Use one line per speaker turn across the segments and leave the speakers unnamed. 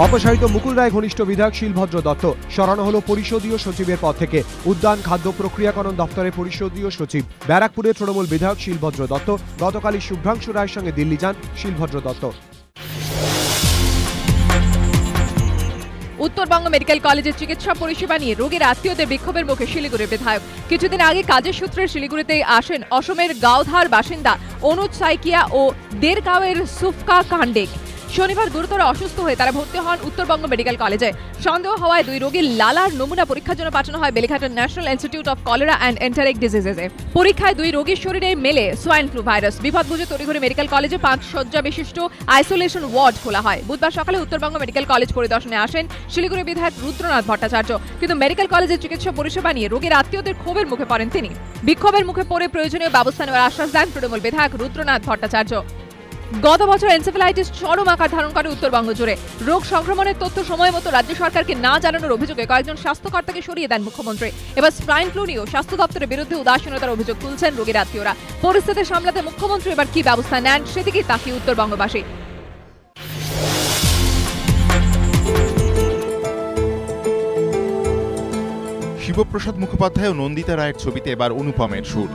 অপসারিত মুকুল রায় ঘনিষ্ঠ বিধায়ক শিলভদ্র দত্ত, সরানো হলো পরিষদীয় সচিবের পদ থেকে। উদ্যান খাদ্য প্রক্রিয়াকরণ দপ্তরের পরিষদীয় সচিব ব্যারাকপুরের তৃণমূল বিধায়ক শিলভদ্র দত্ত গতকালই শুভ্রাংশু রায়ের সঙ্গে দিল্লি যান শিলভদ্র দত্ত।
উত্তরবঙ্গ মেডিকেল কলেজের চিকিৎসা পরিষেবা নিয়ে রোগীর আত্মীয়দের বিক্ষোভের মুখে শিলিগুড়ির বিধায়ক। কিছুদিন আগে কাজের সূত্রে শিলিগুড়িতে আসেন অসমের গাওধার বাসিন্দা অনুজ সাইকিয়া ও দেরগাঁওয়ের সুফকা কান্ডেক। শনিবার গুরুতর অসুস্থ হয়ে তারা ভর্তি হন উত্তরবঙ্গ মেডিকেল কলেজে। সন্দেহ হওয়ায় দুই রোগীর লালার নমুনা পরীক্ষার জন্য পাঠানো হয় বেলেঘাটার national institute of cholera and enteric ডিজিজেসে। পরীক্ষায় দুই রোগীর শরীরে মেলে সোয়াইন ফ্লু ভাইরাস। বিপদ বুঝে তড়িঘড়ি মেডিকেল কলেজে 5 শয্যা বিশিষ্ট আইসোলেশন ওয়ার্ড খোলা হয়। বুধবার সকালে উত্তরবঙ্গ মেডিকেল কলেজ পরিদর্শনে আসেন শিলিগুড়ি বিধায়ক রুদ্রনাথ ভট্টাচার্য, কিন্তু মেডিকেল কলেজের চিকিৎসা পরিষেবা নিয়ে রোগীর আত্মীয়দের ক্ষোভের মুখে পড়েন তিনি। বিক্ষোভের মুখে পড়ে প্রয়োজনীয় ব্যবস্থা নেওয়ার আশ্বাস দেন তৃণমূল বিধায়ক রুদ্রনাথ ভট্টাচার্য। গত বছর এনসেফ্যালাইটিস চরম আকার ধারণ করে উত্তরবঙ্গ জুড়ে। রোগ সংক্রমণের তথ্য সময় মতো রাজ্য সরকারকে না জানানোর অভিযোগে কয়েকজন স্বাস্থ্যকর্তাকে সরিয়ে দেন মুখ্যমন্ত্রী। এবার স্প্রাইন ফ্লু নিয়েও স্বাস্থ্য দপ্তরের বিরুদ্ধে উদাসীনতার অভিযোগ তুলছেন রোগীর আত্মীয়রা। পরিস্থিতি সামলাতে মুখ্যমন্ত্রী এবার কি ব্যবস্থা নেন সেদিকে তাকিয়ে উত্তরবঙ্গবাসী।
শিবপ্রসাদ মুখোপাধ্যায় ও নন্দিতা রায়ের ছবিতে এবার অনুপমের সুর।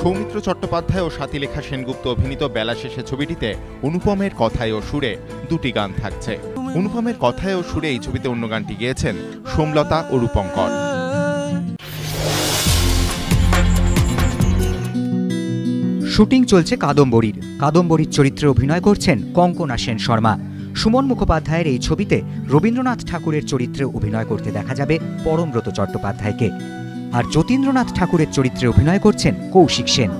সৌমিত্র চট্টোপাধ্যায় ও স্বাতিলেখা সেনগুপ্ত অভিনীত বেলা শেষে ছবিটিতে অনুপমের কথায় ও সুরে দুটি গান থাকছে। অনুপমের কথায় ও সুরে এই ছবিতে অন্য গানটি গেয়েছেন সোমলতা ও রূপঙ্কর।
শুটিং চলছে কাদম্বরীর চরিত্রে অভিনয় করছেন কঙ্কনা সেন শর্মা। সুমন মুখোপাধ্যায়ের এই ছবিতে রবীন্দ্রনাথ ঠাকুরের চরিত্রে অভিনয় করতে দেখা যাবে পরমব্রত চট্টোপাধ্যায়কে। আর যতীন্দ্রনাথ ঠাকুরের চরিত্রে অভিনয় করছেন কৌশিক সেন।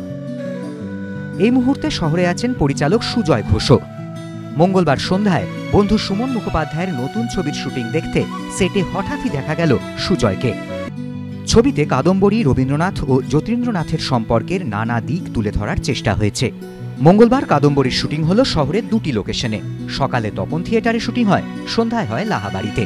এই মুহূর্তে শহরে আছেন পরিচালক সুজয় ঘোষও। মঙ্গলবার সন্ধ্যায় বন্ধু সুমন মুখোপাধ্যায়ের নতুন ছবির শুটিং দেখতে সেটে হঠাৎই দেখা গেল সুজয়কে। ছবিতে কাদম্বরী, রবীন্দ্রনাথ ও যতীন্দ্রনাথের সম্পর্কের নানা দিক তুলে ধরার চেষ্টা হয়েছে। মঙ্গলবার কাদম্বরীর শুটিং হলো শহরের দুটি লোকেশনে। সকালে তপন থিয়েটারে শুটিং হয়, সন্ধ্যায় হয় লাহাবাড়িতে।